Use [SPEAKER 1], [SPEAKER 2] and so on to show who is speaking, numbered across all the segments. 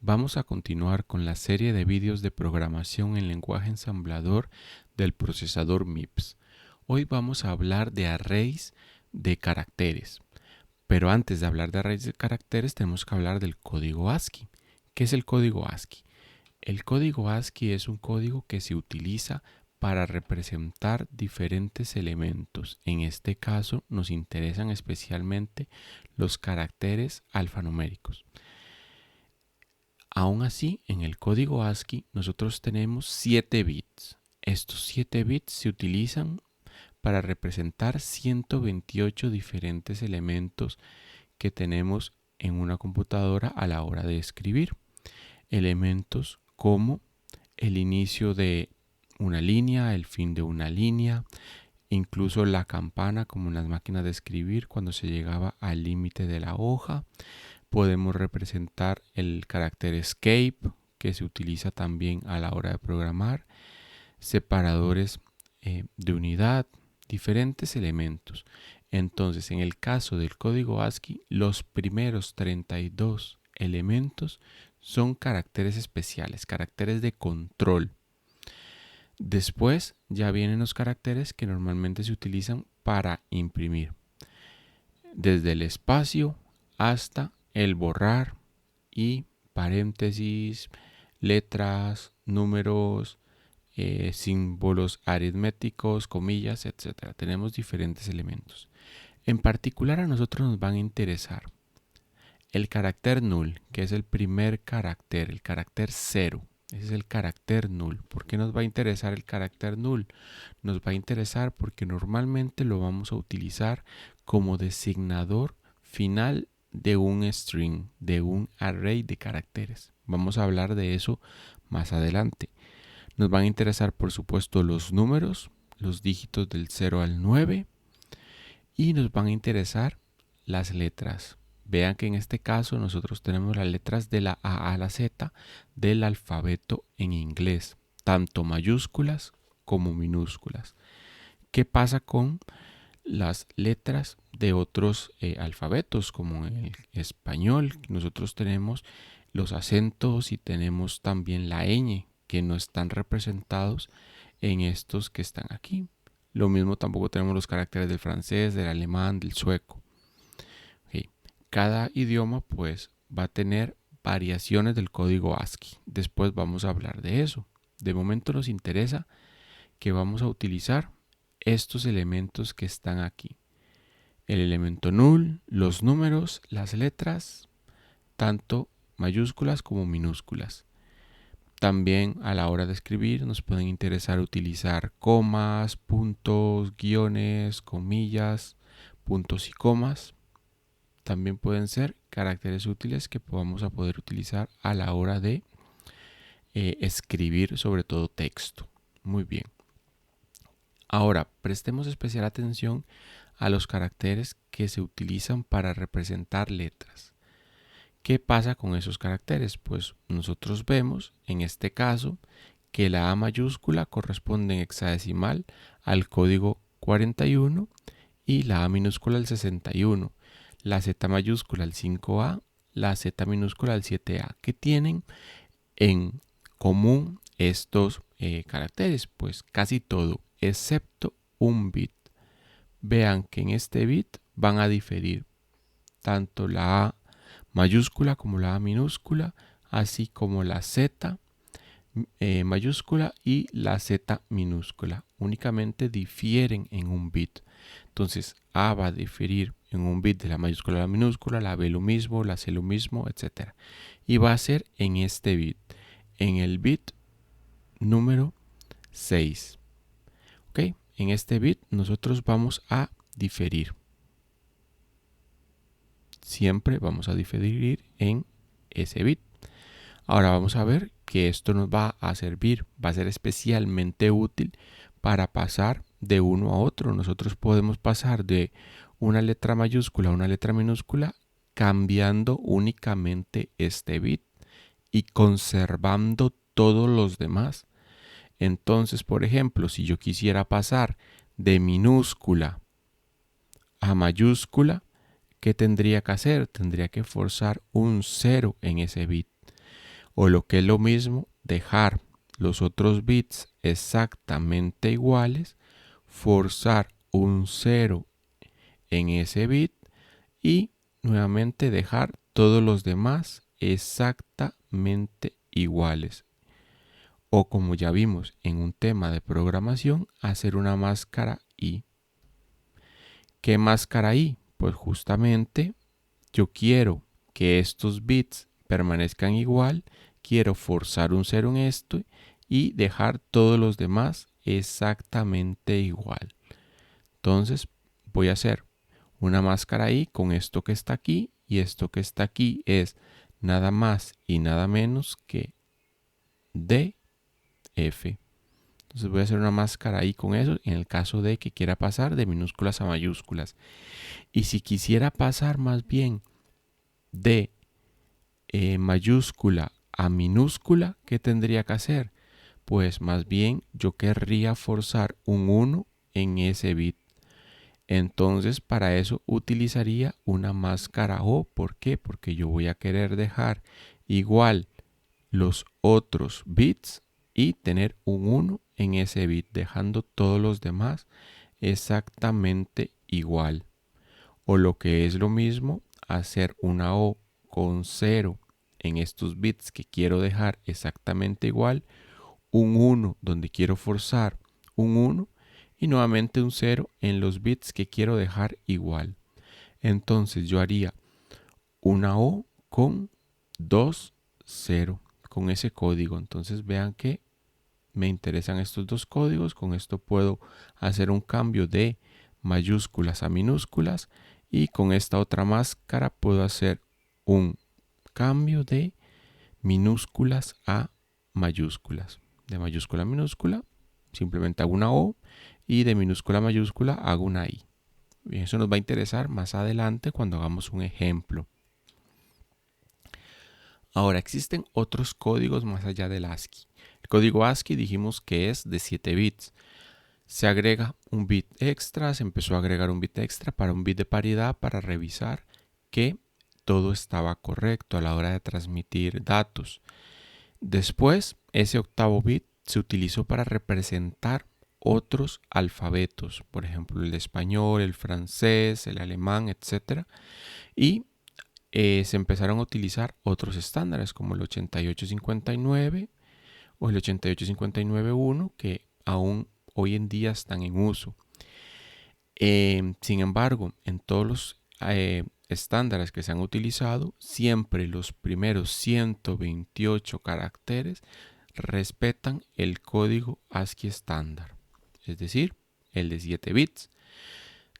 [SPEAKER 1] Vamos a continuar con la serie de vídeos de programación en lenguaje ensamblador del procesador MIPS. Hoy vamos a hablar de arrays de caracteres. Pero antes de hablar de arrays de caracteres tenemos que hablar del código ASCII. ¿Qué es el código ASCII? El código ASCII es un código que se utiliza para representar diferentes elementos. En este caso nos interesan especialmente los caracteres alfanuméricos. Aún así, en el código ASCII nosotros tenemos 7 bits. Estos 7 bits se utilizan para representar 128 diferentes elementos que tenemos en una computadora a la hora de escribir. Elementos como el inicio de una línea, el fin de una línea, incluso la campana como en las máquinas de escribir cuando se llegaba al límite de la hoja. Podemos representar el carácter escape, que se utiliza también a la hora de programar, separadores de unidad, diferentes elementos. Entonces, en el caso del código ASCII, los primeros 32 elementos son caracteres especiales, caracteres de control. Después ya vienen los caracteres que normalmente se utilizan para imprimir, desde el espacio hasta el borrar y paréntesis, letras, números, símbolos aritméticos, comillas, etc. Tenemos diferentes elementos. En particular a nosotros nos van a interesar el carácter null, que es el primer carácter, el carácter 0. Ese es el carácter null. ¿Por qué nos va a interesar el carácter null? Nos va a interesar porque normalmente lo vamos a utilizar como designador final de un string, de un array de caracteres. Vamos a hablar de eso más adelante. Nos van a interesar, por supuesto, los números, los dígitos del 0 al 9, y nos van a interesar las letras. Vean que en este caso nosotros tenemos las letras de la A a la Z del alfabeto en inglés, tanto mayúsculas como minúsculas. ¿Qué pasa con las letras de otros alfabetos, como en el español? Nosotros tenemos los acentos y tenemos también la ñ, que no están representados en estos que están aquí. Lo mismo tampoco tenemos los caracteres del francés, del alemán, del sueco. Okay. Cada idioma pues va a tener variaciones del código ASCII. Después vamos a hablar de eso. De momento nos interesa que vamos a utilizar estos elementos que están aquí. El elemento null, los números, las letras, tanto mayúsculas como minúsculas. También a la hora de escribir nos pueden interesar utilizar comas, puntos, guiones, comillas, puntos y comas. También pueden ser caracteres útiles que vamos a poder utilizar a la hora de escribir, sobre todo texto. Muy bien. Ahora, prestemos especial atención a los caracteres que se utilizan para representar letras. ¿Qué pasa con esos caracteres? Pues nosotros vemos en este caso que la A mayúscula corresponde en hexadecimal al código 41 y la A minúscula al 61, la Z mayúscula al 5A, la Z minúscula al 7A. ¿Qué tienen en común estos caracteres? Pues casi todo, excepto un bit. Vean que en este bit van a diferir tanto la A mayúscula como la A minúscula, así como la Z mayúscula y la Z minúscula. Únicamente difieren en un bit. Entonces A va a diferir en un bit de la mayúscula a la minúscula, la B lo mismo, la C lo mismo, etc. Y va a ser en este bit, en el bit número 6. ¿Ok? En este bit nosotros vamos a diferir. Siempre vamos a diferir en ese bit. Ahora vamos a ver que esto nos va a servir, va a ser especialmente útil para pasar de uno a otro. Nosotros podemos pasar de una letra mayúscula a una letra minúscula cambiando únicamente este bit y conservando todos los demás. Entonces, por ejemplo, si yo quisiera pasar de minúscula a mayúscula, ¿qué tendría que hacer? Tendría que forzar un 0 en ese bit. O lo que es lo mismo, dejar los otros bits exactamente iguales, forzar un 0 en ese bit y nuevamente dejar todos los demás exactamente iguales. O como ya vimos en un tema de programación, hacer una máscara i. ¿Qué máscara i? Pues justamente yo quiero que estos bits permanezcan igual, quiero forzar un 0 en esto y dejar todos los demás exactamente igual. Entonces voy a hacer una máscara i con esto que está aquí, y esto que está aquí es nada más y nada menos que df. Entonces voy a hacer una máscara i con eso en el caso de que quiera pasar de minúsculas a mayúsculas. Y si quisiera pasar más bien de mayúscula a minúscula, ¿qué tendría que hacer? Pues más bien yo querría forzar un 1 en ese bit. Entonces para eso utilizaría una máscara O. ¿Por qué? Porque yo voy a querer dejar igual los otros bits y tener un 1 en ese bit, dejando todos los demás exactamente igual. O lo que es lo mismo, hacer una O con 0 en estos bits que quiero dejar exactamente igual, un 1 donde quiero forzar un 1 y nuevamente un 0 en los bits que quiero dejar igual. Entonces yo haría una O con 2, 0 con ese código. Entonces vean que me interesan estos dos códigos. Con esto puedo hacer un cambio de mayúsculas a minúsculas y con esta otra máscara puedo hacer un cambio de minúsculas a mayúsculas. De mayúscula a minúscula simplemente hago una O y de minúscula a mayúscula hago una I. Y eso nos va a interesar más adelante cuando hagamos un ejemplo. Ahora, existen otros códigos más allá del ASCII. El código ASCII dijimos que es de 7 bits. Se agrega un bit extra, se empezó a agregar un bit extra para un bit de paridad para revisar que todo estaba correcto a la hora de transmitir datos. Después, ese octavo bit se utilizó para representar otros alfabetos, por ejemplo el español, el francés, el alemán, etc. Y se empezaron a utilizar otros estándares como el 8859 o el 88591 que aún hoy en día están en uso. Sin embargo, en todos los estándares que se han utilizado, siempre los primeros 128 caracteres respetan el código ASCII estándar, es decir, el de 7 bits.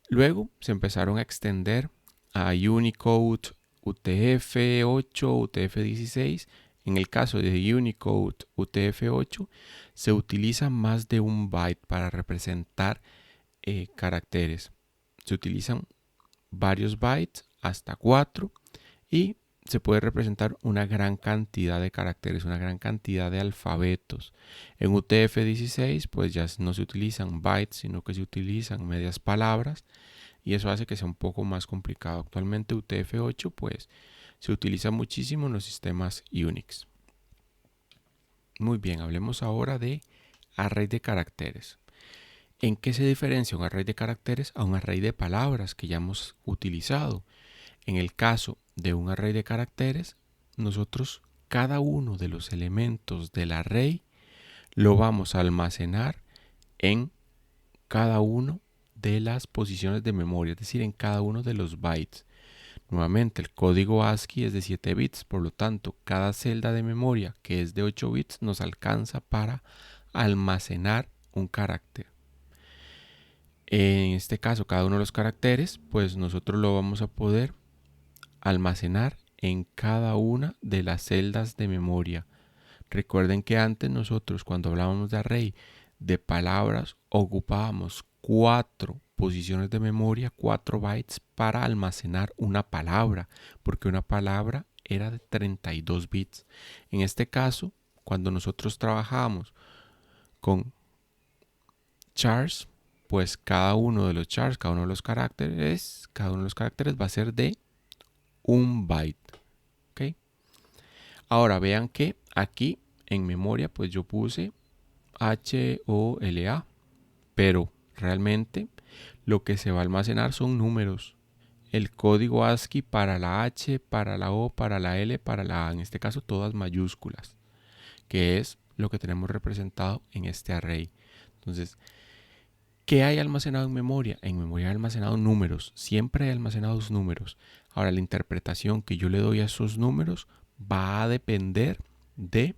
[SPEAKER 1] Luego se empezaron a extender a Unicode UTF-8, UTF-16. En el caso de Unicode UTF-8 se utiliza más de un byte para representar caracteres. Se utilizan varios bytes, hasta 4, y se puede representar una gran cantidad de caracteres, una gran cantidad de alfabetos. En UTF-16 pues ya no se utilizan bytes, sino que se utilizan medias palabras, y eso hace que sea un poco más complicado. Actualmente UTF-8 pues se utiliza muchísimo en los sistemas Unix. Muy bien, hablemos ahora de array de caracteres. ¿En qué se diferencia un array de caracteres a un array de palabras que ya hemos utilizado? En el caso de un array de caracteres, nosotros cada uno de los elementos del array lo vamos a almacenar en cada uno de las posiciones de memoria, es decir, en cada uno de los bytes. Nuevamente, el código ASCII es de 7 bits, por lo tanto, cada celda de memoria que es de 8 bits nos alcanza para almacenar un carácter. En este caso, cada uno de los caracteres, pues nosotros lo vamos a poder almacenar en cada una de las celdas de memoria. Recuerden que antes nosotros, cuando hablábamos de array de palabras, ocupábamos 4 posiciones de memoria, 4 bytes para almacenar una palabra, porque una palabra era de 32 bits. En este caso, cuando nosotros trabajamos con chars, pues cada uno de los chars, cada uno de los caracteres va a ser de un byte. ¿Okay? Ahora vean que aquí en memoria pues yo puse HOLA, pero realmente lo que se va a almacenar son números. El código ASCII para la H, para la O, para la L, para la A, en este caso todas mayúsculas, que es lo que tenemos representado en este array. Entonces, ¿qué hay almacenado en memoria? En memoria hay almacenado números, siempre hay almacenados números. Ahora, la interpretación que yo le doy a esos números va a depender de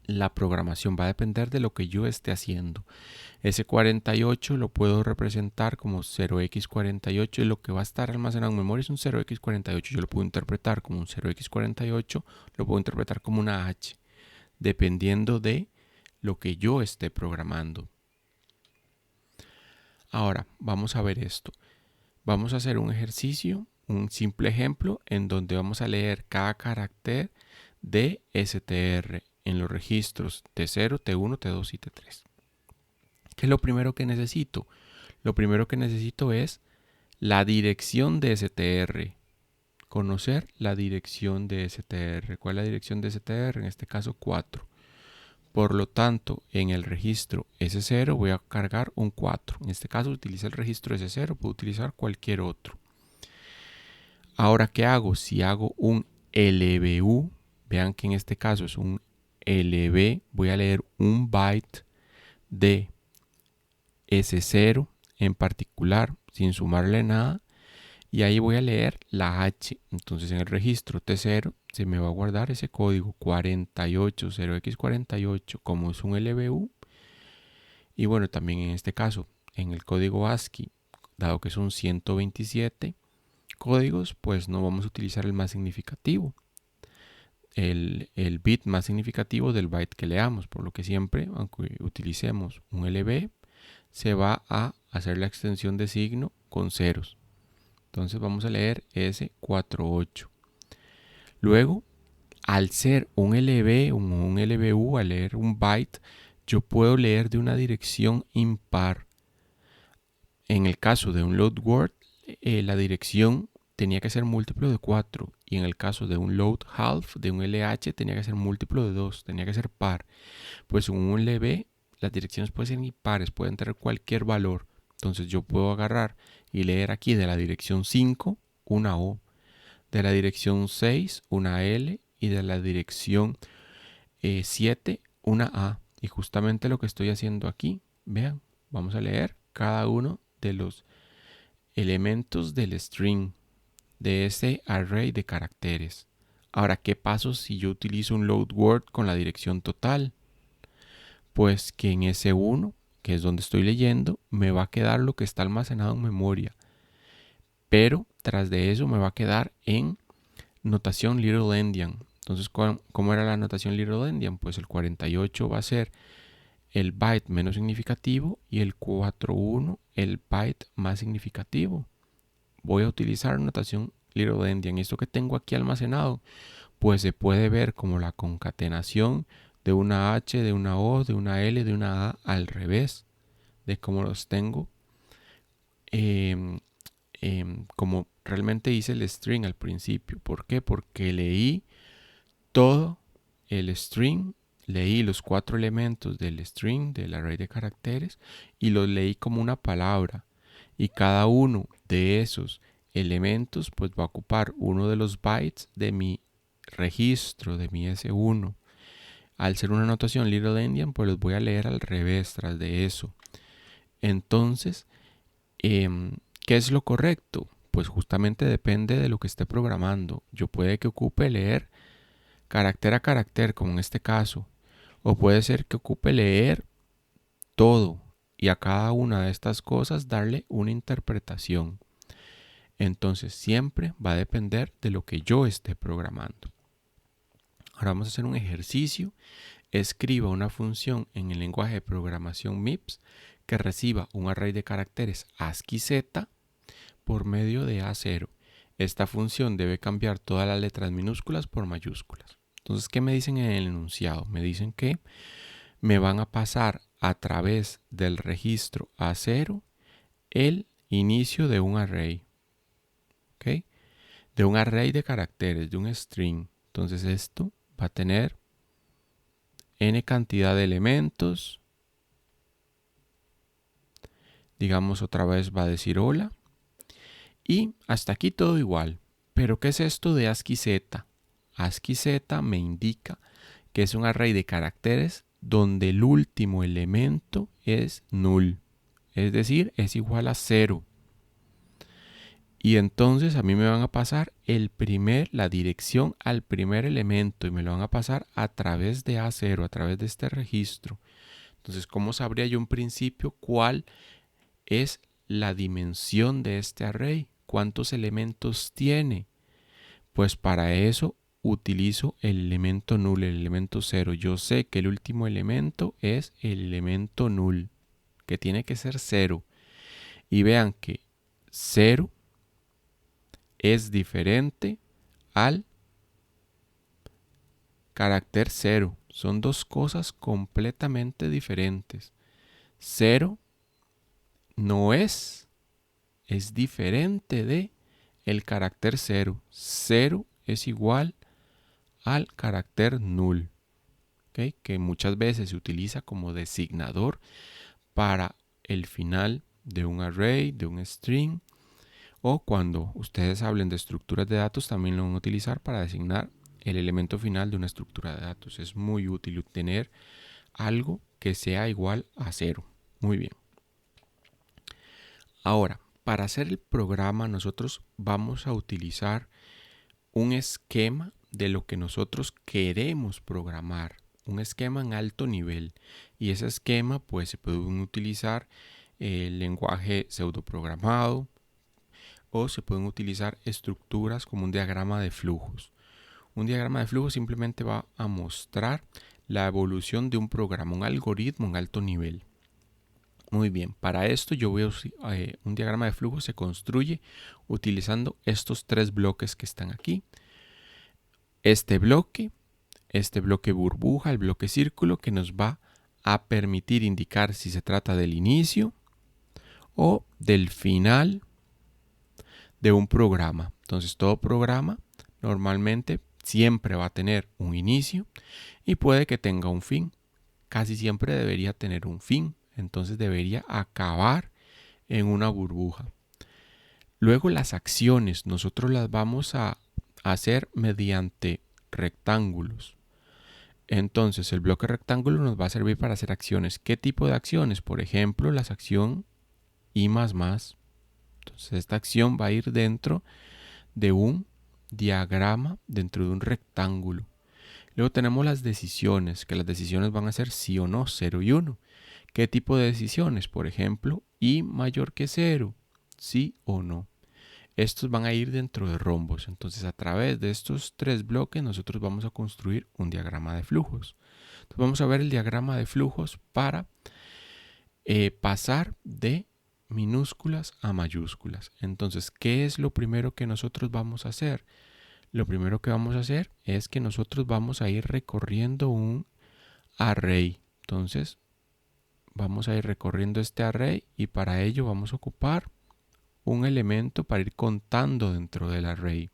[SPEAKER 1] la programación, va a depender de lo que yo esté haciendo. Ese 48 lo puedo representar como 0x48 y lo que va a estar almacenado en memoria es un 0x48. Yo lo puedo interpretar como un 0x48, lo puedo interpretar como una h, dependiendo de lo que yo esté programando. Ahora, vamos a ver esto. Vamos a hacer un ejercicio, un simple ejemplo, en donde vamos a leer cada carácter de STR en los registros T0, T1, T2 y T3. ¿Qué es lo primero que necesito? Lo primero que necesito es la dirección de STR. Conocer la dirección de STR. ¿Cuál es la dirección de STR? En este caso 4. Por lo tanto, en el registro S0 voy a cargar un 4. En este caso utiliza el registro S0, puedo utilizar cualquier otro. Ahora, ¿qué hago? Si hago un LBU, vean que en este caso es un LB, voy a leer un byte de S0 en particular, sin sumarle nada, y ahí voy a leer la H. Entonces en el registro T0 se me va a guardar ese código 48, 0x48 como es un LBU. Y bueno, también en este caso, en el código ASCII, dado que son 127 códigos, pues no vamos a utilizar el más significativo, el bit más significativo del byte que leamos, por lo que siempre, aunque utilicemos un LB, se va a hacer la extensión de signo con ceros. Entonces vamos a leer S48. Luego, al ser un LB o un LBU, al leer un byte, yo puedo leer de una dirección impar. En el caso de un load word, la dirección tenía que ser múltiplo de 4. Y en el caso de un load half, de un LH, tenía que ser múltiplo de 2, tenía que ser par. Pues en un LB, las direcciones pueden ser impares, pueden tener cualquier valor. Entonces yo puedo agarrar y leer aquí de la dirección 5 una O, de la dirección 6 una L y de la dirección 7 una A. Y justamente lo que estoy haciendo aquí, vean, vamos a leer cada uno de los elementos del string, de ese array de caracteres. Ahora, ¿qué paso si yo utilizo un load word con la dirección total? Pues que en ese 1, que es donde estoy leyendo, me va a quedar lo que está almacenado en memoria. Pero tras de eso me va a quedar en notación little endian. Entonces, ¿cómo era la notación little endian? Pues el 48 va a ser el byte menos significativo y el 41 el byte más significativo. Voy a utilizar notación little endian. Esto que tengo aquí almacenado, pues se puede ver como la concatenación de una H, de una O, de una L, de una A al revés, de cómo los tengo, como realmente hice el string al principio. ¿Por qué? Porque leí todo el string, leí los 4 elementos del string, del array de caracteres, y los leí como una palabra. Y cada uno de esos elementos pues va a ocupar uno de los bytes de mi registro, de mi S1. Al ser una notación little endian, pues los voy a leer al revés tras de eso. Entonces, ¿qué es lo correcto? Pues justamente depende de lo que esté programando. Yo puede que ocupe leer carácter a carácter, como en este caso, o puede ser que ocupe leer todo y a cada una de estas cosas darle una interpretación. Entonces siempre va a depender de lo que yo esté programando. Ahora vamos a hacer un ejercicio. Escriba una función en el lenguaje de programación MIPS que reciba un array de caracteres ASCII Z por medio de A0. Esta función debe cambiar todas las letras minúsculas por mayúsculas. Entonces, ¿qué me dicen en el enunciado? Me dicen que me van a pasar a través del registro A0 el inicio de un array. ¿Ok? De un array de caracteres, de un string. Entonces esto va a tener n cantidad de elementos. Digamos otra vez va a decir hola. Y hasta aquí todo igual. Pero ¿qué es esto de ASCII Z? ASCII Z me indica que es un array de caracteres donde el último elemento es null. Es decir, es igual a 0. Y entonces a mí me van a pasar la dirección al primer elemento y me lo van a pasar a través de A0, a través de este registro. Entonces, ¿cómo sabría yo en principio cuál es la dimensión de este array? ¿Cuántos elementos tiene? Pues para eso utilizo el elemento null, el elemento 0. Yo sé que el último elemento es el elemento null, que tiene que ser 0. Y vean que 0 es diferente al carácter 0. Son dos cosas completamente diferentes. 0 no es diferente de el carácter 0. 0 es igual al carácter null, ¿okay? Que muchas veces se utiliza como designador para el final de un array, de un string, o cuando ustedes hablen de estructuras de datos también lo van a utilizar para designar el elemento final de una estructura de datos. Es muy útil tener algo que sea igual a 0. Muy bien. Ahora, para hacer el programa nosotros vamos a utilizar un esquema de lo que nosotros queremos programar, un esquema en alto nivel, y ese esquema pues se puede utilizar el lenguaje pseudoprogramado o se pueden utilizar estructuras como un diagrama de flujos. Un diagrama de flujos simplemente va a mostrar la evolución de un programa, un algoritmo en alto nivel. Muy bien, para esto yo veo un diagrama de flujo se construye utilizando estos tres bloques que están aquí. Este bloque burbuja, el bloque círculo, que nos va a permitir indicar si se trata del inicio o del final de un programa. Entonces todo programa normalmente siempre va a tener un inicio y puede que tenga un fin. Casi siempre debería tener un fin. Entonces debería acabar en una burbuja. Luego las acciones nosotros las vamos a hacer mediante rectángulos. Entonces el bloque rectángulo nos va a servir para hacer acciones. ¿Qué tipo de acciones? Por ejemplo, la acción I++. Entonces esta acción va a ir dentro de un diagrama, dentro de un rectángulo. Luego tenemos las decisiones, que las decisiones van a ser sí o no, 0 y 1. ¿Qué tipo de decisiones? Por ejemplo, I mayor que 0, sí o no. Estos van a ir dentro de rombos. Entonces, a través de estos tres bloques, nosotros vamos a construir un diagrama de flujos. Entonces, vamos a ver el diagrama de flujos para pasar de minúsculas a mayúsculas. Entonces, ¿qué es lo primero que nosotros vamos a hacer? Lo primero que vamos a hacer es que nosotros vamos a ir recorriendo un array. Entonces, vamos a ir recorriendo este array y para ello vamos a ocupar un elemento para ir contando dentro del array.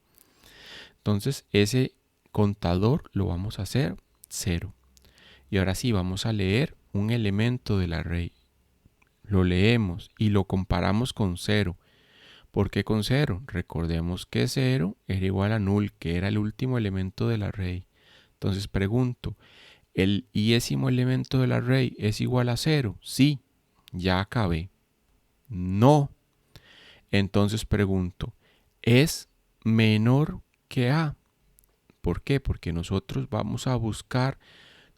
[SPEAKER 1] Entonces ese contador lo vamos a hacer 0. Y ahora sí vamos a leer un elemento del array. Lo leemos y lo comparamos con 0. ¿Por qué con 0? Recordemos que 0 era igual a null, que era el último elemento del array. Entonces pregunto, ¿el iésimo elemento del array es igual a 0? Sí, ya acabé. No. Entonces pregunto, ¿es menor que A? ¿Por qué? Porque nosotros vamos a buscar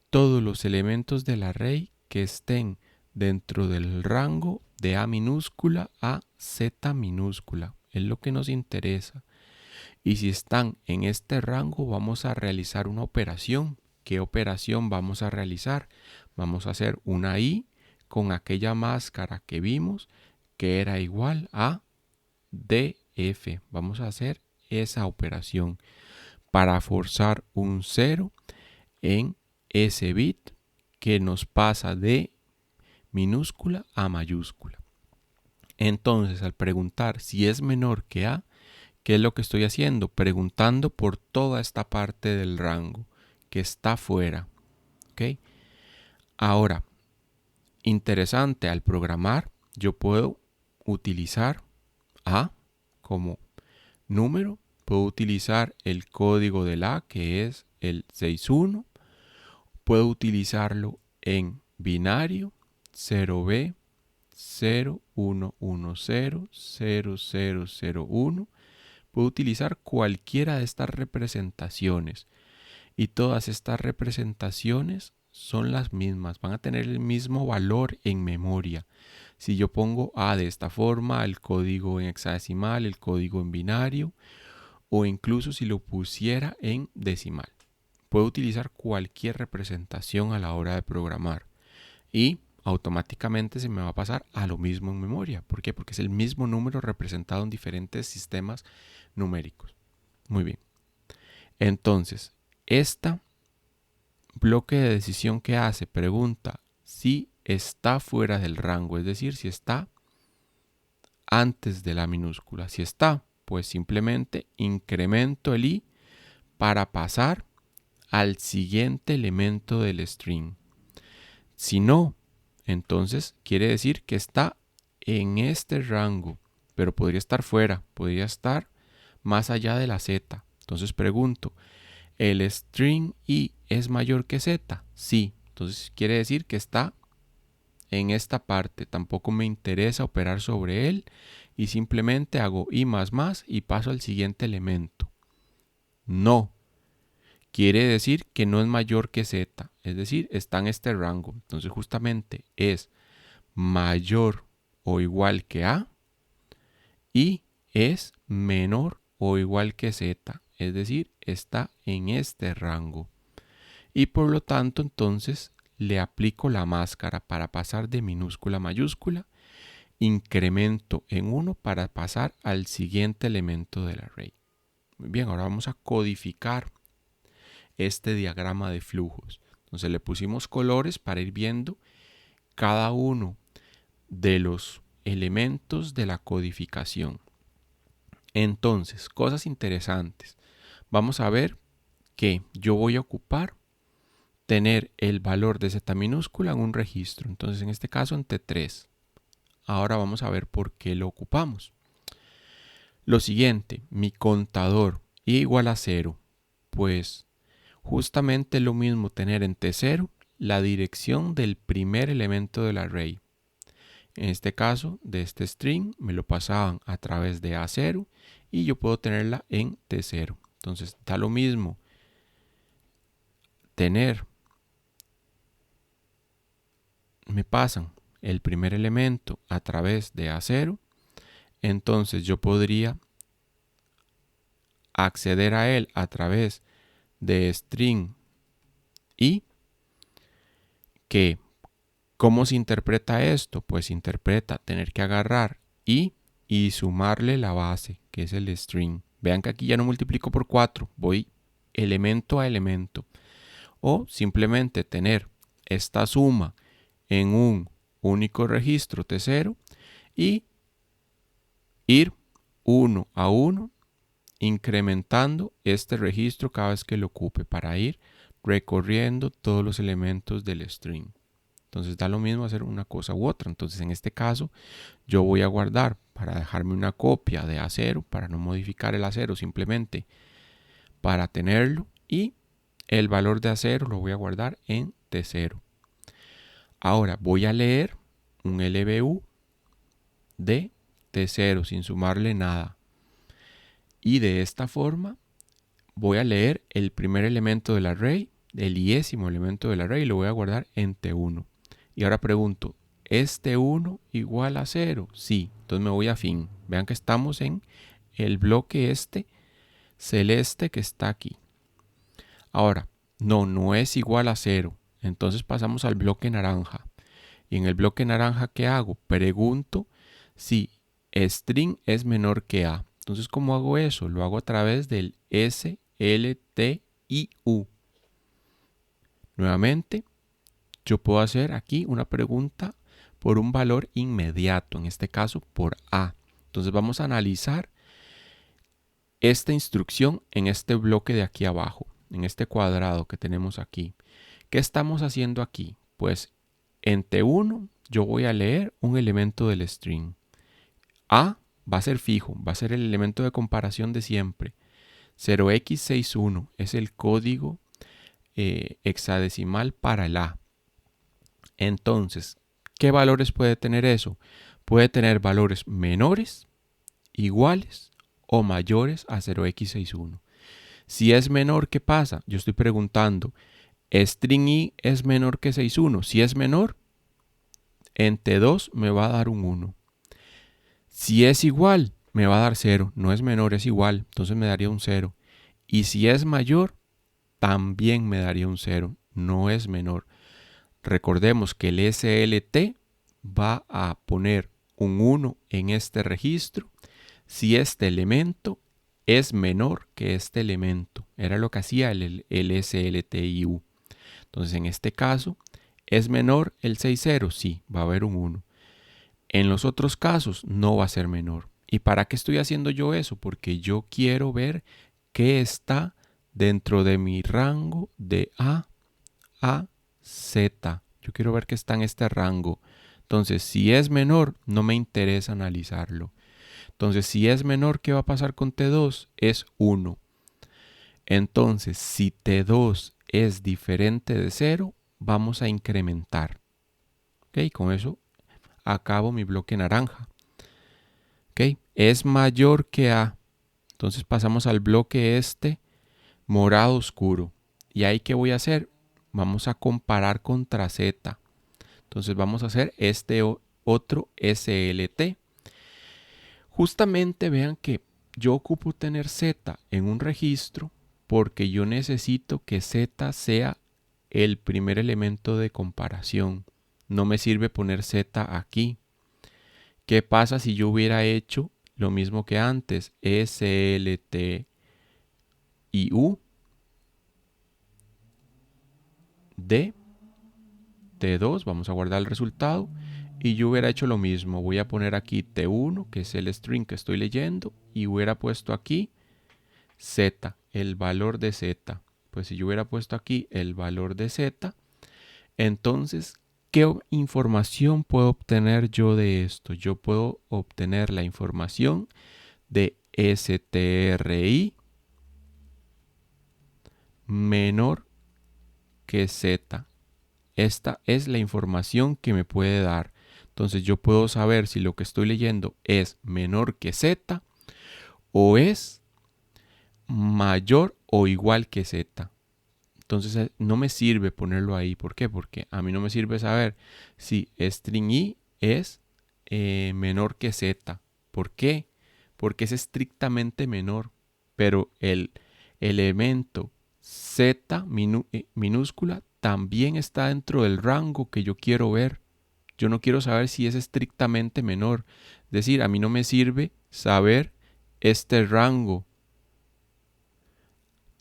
[SPEAKER 1] todos los elementos del array que estén dentro del rango de A minúscula a Z minúscula. Es lo que nos interesa. Y si están en este rango, vamos a realizar una operación. ¿Qué operación vamos a realizar? Vamos a hacer una I con aquella máscara que vimos que era igual a DF. Vamos a hacer esa operación para forzar un 0 en ese bit que nos pasa de minúscula a mayúscula. Entonces, al preguntar si es menor que A, ¿qué es lo que estoy haciendo? Preguntando por toda esta parte del rango que está fuera. ¿Okay? Ahora, interesante, al programar yo puedo utilizar A como número, puedo utilizar el código del A, que es el 61, puedo utilizarlo en binario 0B 01100001. Puedo utilizar cualquiera de estas representaciones y todas estas representaciones son las mismas, van a tener el mismo valor en memoria. Si yo pongo A de esta forma, el código en hexadecimal, el código en binario, o incluso si lo pusiera en decimal. Puedo utilizar cualquier representación a la hora de programar y automáticamente se me va a pasar a lo mismo en memoria. ¿Por qué? Porque es el mismo número representado en diferentes sistemas numéricos. Muy bien. Entonces, esta bloque de decisión que hace pregunta si está fuera del rango, es decir, si está antes de la minúscula. Si está, pues simplemente incremento el i para pasar al siguiente elemento del string. Si no, entonces quiere decir que está en este rango, pero podría estar fuera, podría estar más allá de la z. Entonces pregunto, ¿el string i es mayor que z? Sí, entonces quiere decir que está en esta parte. Tampoco me interesa operar sobre él y simplemente hago i más y paso al siguiente elemento. No, quiere decir que no es mayor que z, es decir, está en este rango. Entonces justamente es mayor o igual que a y es menor o igual que z, es decir, está en este rango. Y por lo tanto, entonces, le aplico la máscara para pasar de minúscula a mayúscula, incremento en 1 para pasar al siguiente elemento del array. Muy bien, ahora vamos a codificar este diagrama de flujos. Entonces le pusimos colores para ir viendo cada uno de los elementos de la codificación. Entonces, cosas interesantes. Vamos a ver que yo voy a ocupar tener el valor de z minúscula en un registro. Entonces, en este caso, en T3. Ahora vamos a ver por qué lo ocupamos. Lo siguiente, mi contador i igual a 0. Pues justamente lo mismo tener en T0 la dirección del primer elemento del array. En este caso, de este string me lo pasaban a través de A0 y yo puedo tenerla en T0. Entonces da lo mismo me pasan el primer elemento a través de A0, entonces yo podría acceder a él a través de string i, que ¿cómo se interpreta esto? Pues se interpreta tener que agarrar i y sumarle la base, que es el string. Vean que aquí ya no multiplico por 4, voy elemento a elemento. O simplemente tener esta suma en un único registro T0 y ir 1 a 1 incrementando este registro cada vez que lo ocupe para ir recorriendo todos los elementos del string. Entonces da lo mismo hacer una cosa u otra. Entonces en este caso yo voy a guardar para dejarme una copia de A0 para no modificar el A0, simplemente para tenerlo, y el valor de A0 lo voy a guardar en T0. Ahora voy a leer un LBU de T0 sin sumarle nada. Y de esta forma voy a leer el primer elemento del array, el iésimo elemento del array, y lo voy a guardar en T1. Y ahora pregunto, ¿es T1 igual a 0? Sí, entonces me voy a fin. Vean que estamos en el bloque este celeste que está aquí. Ahora, no es igual a 0. Entonces pasamos al bloque naranja. Y en el bloque naranja, ¿qué hago? Pregunto si string es menor que a. Entonces, ¿cómo hago eso? Lo hago a través del SLTIU. Nuevamente, yo puedo hacer aquí una pregunta por un valor inmediato, en este caso por a. Entonces vamos a analizar esta instrucción en este bloque de aquí abajo, en este cuadrado que tenemos aquí. ¿Qué estamos haciendo aquí? Pues en T1 yo voy a leer un elemento del string. A va a ser fijo, va a ser el elemento de comparación de siempre. 0x61 es el código hexadecimal para el A. Entonces, ¿qué valores puede tener eso? Puede tener valores menores, iguales o mayores a 0x61. Si es menor, ¿qué pasa? Yo estoy preguntando, ¿string i es menor que 61? Si es menor, en T2 me va a dar un 1. Si es igual, me va a dar 0. No es menor, es igual. Entonces me daría un 0. Y si es mayor, también me daría un 0. No es menor. Recordemos que el SLT va a poner un 1 en este registro si este elemento es menor que este elemento. Era lo que hacía el SLTIU. Entonces, en este caso, ¿es menor el 60? Sí, va a haber un 1. En los otros casos, no va a ser menor. ¿Y para qué estoy haciendo yo eso? Porque yo quiero ver qué está dentro de mi rango de A a Z. Yo quiero ver qué está en este rango. Entonces, si es menor, no me interesa analizarlo. Entonces, si es menor, ¿qué va a pasar con T2? Es 1. Entonces, si T2 es diferente de 0, vamos a incrementar. ¿Ok? Con eso acabo mi bloque naranja. ¿Ok? Es mayor que A. Entonces pasamos al bloque morado oscuro. ¿Y ahí qué voy a hacer? Vamos a comparar contra Z. Entonces vamos a hacer otro SLT. Justamente vean que yo ocupo tener Z en un registro porque yo necesito que Z sea el primer elemento de comparación. No me sirve poner Z aquí. ¿Qué pasa si yo hubiera hecho lo mismo que antes? SLT y U de T2, vamos a guardar el resultado, y yo hubiera hecho lo mismo. Voy a poner aquí T1, que es el string que estoy leyendo, y hubiera puesto aquí Z, el valor de Z. Pues si yo hubiera puesto aquí el valor de Z, entonces, ¿qué información puedo obtener yo de esto? Yo puedo obtener la información de STRI menor que Z. Esta es la información que me puede dar. Entonces yo puedo saber si lo que estoy leyendo es menor que Z o es mayor o igual que Z. Entonces no me sirve ponerlo ahí. ¿Por qué? Porque a mí no me sirve saber si string i es menor que Z. ¿Por qué? Porque es estrictamente menor. Pero el elemento Z minúscula también está dentro del rango que yo quiero ver. Yo no quiero saber si es estrictamente menor. Es decir, a mí no me sirve saber este rango.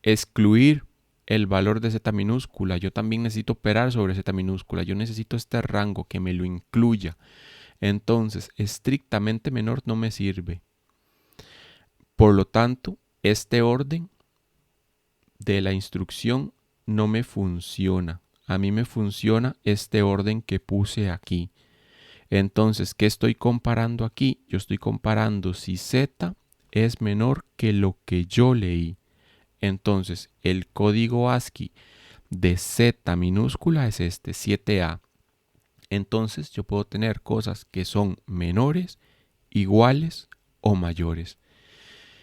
[SPEAKER 1] Excluir el valor de Z minúscula. Yo también necesito operar sobre Z minúscula. Yo necesito este rango que me lo incluya. Entonces, estrictamente menor no me sirve. Por lo tanto, este orden de la instrucción no me funciona. A mí me funciona este orden que puse aquí. Entonces, ¿qué estoy comparando aquí? Yo estoy comparando si Z es menor que lo que yo leí. Entonces, el código ASCII de Z minúscula es este, 7A. Entonces, yo puedo tener cosas que son menores, iguales o mayores.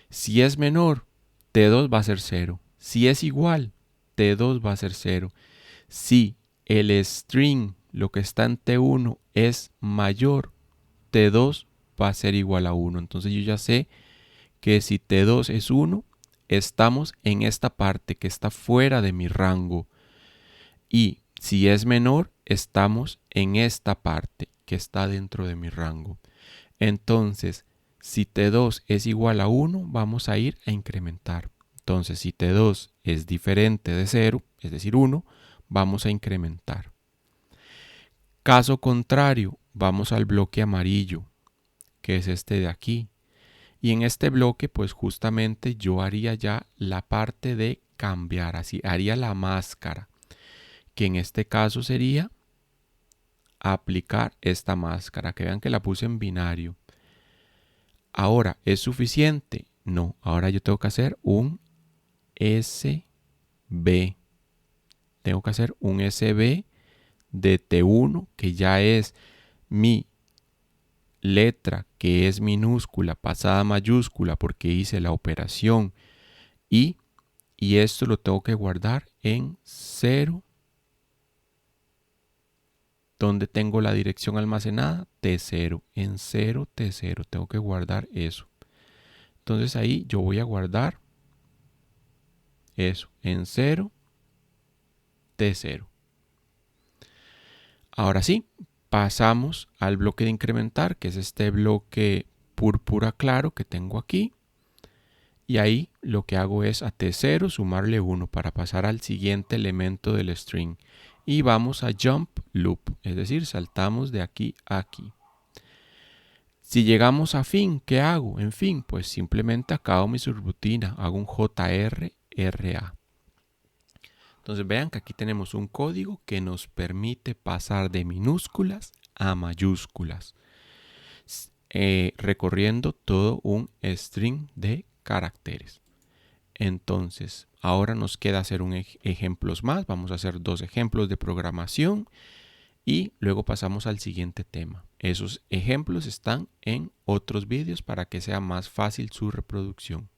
[SPEAKER 1] Si es menor, T2 va a ser 0. Si es igual, T2 va a ser 0. Si el string, lo que está en T1, es mayor, T2 va a ser igual a 1. Entonces yo ya sé que si T2 es 1, estamos en esta parte que está fuera de mi rango. Y si es menor, estamos en esta parte que está dentro de mi rango. Entonces, si T2 es igual a 1, vamos a ir a incrementar. Entonces, si T2 es diferente de 0, es decir, 1, vamos a incrementar. Caso contrario, vamos al bloque amarillo, que es este de aquí. Y en este bloque, pues justamente yo haría ya la parte de cambiar, así haría la máscara, que en este caso sería aplicar esta máscara, que vean que la puse en binario. Ahora, ¿es suficiente? No, ahora yo tengo que hacer un SB. Tengo que hacer un SB de T1, que ya es mi letra, que es minúscula, pasada a mayúscula, porque hice la operación y esto lo tengo que guardar en 0. ¿Dónde tengo la dirección almacenada? T0. En 0, T0. Tengo que guardar eso. Entonces ahí yo voy a guardar eso. En 0, T0. Ahora sí, pasamos al bloque de incrementar, que es este bloque púrpura claro que tengo aquí. Y ahí lo que hago es a T0 sumarle 1 para pasar al siguiente elemento del string. Y vamos a jump loop, es decir, saltamos de aquí a aquí. Si llegamos a fin, ¿qué hago? En fin, pues simplemente acabo mi subrutina, hago un JRRA. Entonces vean que aquí tenemos un código que nos permite pasar de minúsculas a mayúsculas, recorriendo todo un string de caracteres. Entonces, ahora nos queda hacer ejemplos más. Vamos a hacer 2 ejemplos de programación y luego pasamos al siguiente tema. Esos ejemplos están en otros vídeos para que sea más fácil su reproducción.